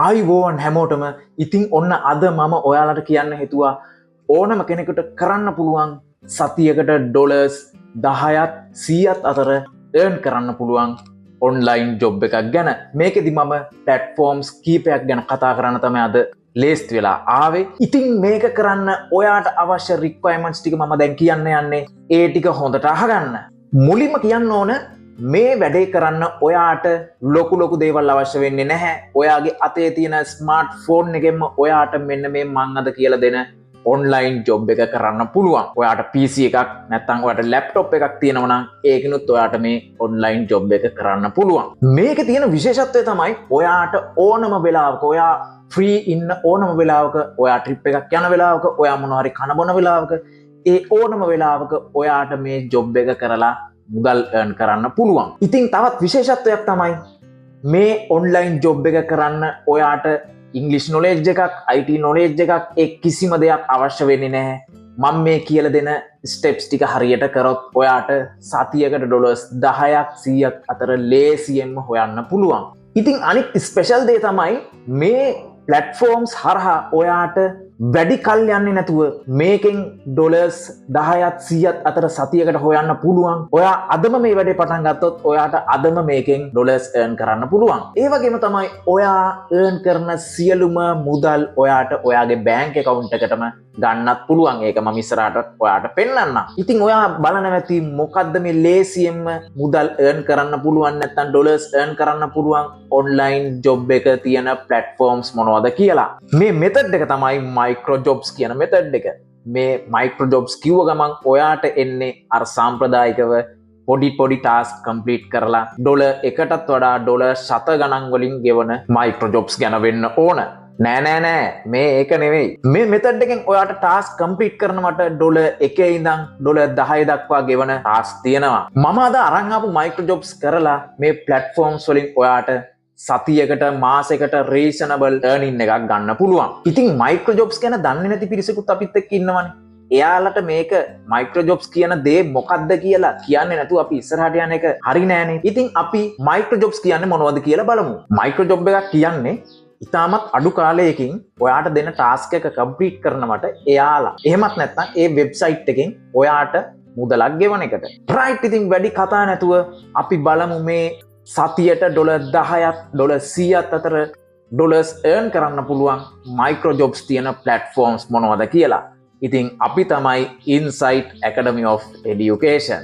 ආයිබෝවන් හැමෝටම ඉතින් ඔන්න අද මම ඔයාලට කියන්න හිතුවා ඕනම කෙනෙකුට කරන්න පුළුවන් සතියකට ඩොලර්ස් 10ත් 100ත් අතර earn කරන්න පුළුවන් ඔන්ලයින් ජොබ් එකක් ගැන. මේකෙදි මම platforms කීපයක් ගැන කතා කරන්න තමයි අද ලේස්ති වෙලා ආවේ. ඉතින් මේක කරන්න ඔයාට අවශ්‍ය requirements ටික මම දැන් කියන්න යන්නේ. ඒ ටික හොඳට අහගන්න. මුලින්ම කියන්න ඕන මේ වැඩේ කරන්න ඔයාට ලොකු දේවල් අවශ්‍ය වෙන්නේ නැහැ. ඔයාගේ අතේ තියෙන ස්මාර්ට් ෆෝන් එකෙන්ම ඔයාට මෙන්න මේ මං අද කියලා දෙන ඔන්ලයින් ජොබ් එක කරන්න පුළුවන්. ඔයාට PC එකක් නැත්නම් ඔයාට ලැප්ටොප් එකක් තියෙනවා නම් ඒකිනුත් ඔයාට මේ ඔන්ලයින් ජොබ් එක කරන්න පුළුවන්. මේකේ තියෙන විශේෂත්වය තමයි ඔයාට ඕනම වෙලාවක ඔයා ෆ්‍රී ඉන්න ඕනම වෙලාවක ඔයා ට්‍රිප් එකක් යන වෙලාවක ඔයා මොනවා හරි කන බොන වෙලාවක ඒ ඕනම වෙලාවක ඔයාට මේ ජොබ් එක කරලා මුදල් earn කරන්න පුළුවන්. ඉතින් තවත් විශේෂත්වයක් තමයි මේ ඔන්ලයින් ජොබ් එක කරන්න ඔයාට ඉංග්ලිෂ් knowledge එකක් IT knowledge එකක් ඒ කිසිම දෙයක් අවශ්‍ය වෙන්නේ නැහැ. මම මේ කියලා දෙන ස්ටෙප්ස් ටික හරියට කරොත් ඔයාට සතියකට ඩොලර්ස් 10ක් 100ක් අතර ලේසියෙන්ම හොයන්න පුළුවන්. ඉතින් අනිත් ස්පෙෂල් දේ තමයි මේ platforms හරහා ඔයාට වැඩි කල් යන්නේ නැතුව මේකෙන් ඩොලර්ස් 10ත් 100ත් අතර සතියකට හොයන්න පුළුවන්. ඔයා අදම මේ වැඩේ පටන් ගත්තොත් ඔයාට අදම මේකෙන් ඩොලර්ස් earn කරන්න පුළුවන්. ඒ වගේම තමයි ඔයා earn කරන සියලුම මුදල් ඔයාට ඔයාගේ බැංක් account එකටම ගන්නත් පුළුවන්. ඒක මම ඉස්සරහට ඔයාට පෙන්නන්නම්. ඉතින් ඔයා බලන්න ඇති මොකද්ද මේ ලේසියෙන්ම මුදල් earn කරන්න පුළුවන් නැත්නම් ඩොලර්ස් earn කරන්න පුළුවන් ඔන්ලයින් ජොබ් එක තියෙන platforms මොනවද කියලා. මේ method එක තමයි micro jobs කියන method එක. මේ micro jobs කිව්ව ගමන් ඔයාට එන්නේ අර සාම්ප්‍රදායිකව පොඩි task complete කරලා ඩොලර් එකටත් වඩා ඩොලර් ශත ගණන් වලින් ගෙවන micro jobs ගැන වෙන්න ඕන. නෑ මේ ඒක නෙවෙයි. මේ method එකෙන් ඔයාට task complete කරනවට ඩොලර් 1 ඉඳන් ඩොලර් 10 දක්වා ගෙවන task තියෙනවා. මම අද අරන් ආපු micro jobs කරලා මේ platforms වලින් ඔයාට සතියකට මාසයකට reasonable earning එකක් ගන්න පුළුවන්. ඉතින් micro jobs ගැන දන්නේ නැති පිරිසකුත් අපිත් එක්ක ඉන්නවනේ. එයාලට මේක micro jobs කියන දේ මොකක්ද කියලා කියන්නේ නැතුව අපි ඉස්සරහට යන එක හරි නෑනේ. ඉතින් අපි micro jobs කියන්නේ මොනවද කියලා බලමු. micro job එකක් කියන්නේ ඉතාමත් අඩු කාලයකින් ඔයාට දෙන ටාස්ක් එක කම්ප්ලීට් කරනවට එයාලා එහෙමත් නැත්නම් ඒ වෙබ්සයිට් එකෙන් ඔයාට මුදලක් ගෙවන එකට. රයිට්. ඉතින් වැඩි කතා නැතුව අපි බලමු මේ සතියට ඩොලර් 10ත් ඩොලර් 100ත් අතර ඩොලර්ස් earn කරන්න පුළුවන් micro jobs තියෙන platforms මොනවද කියලා. ඉතින් අපි තමයි Insight Academy of Education.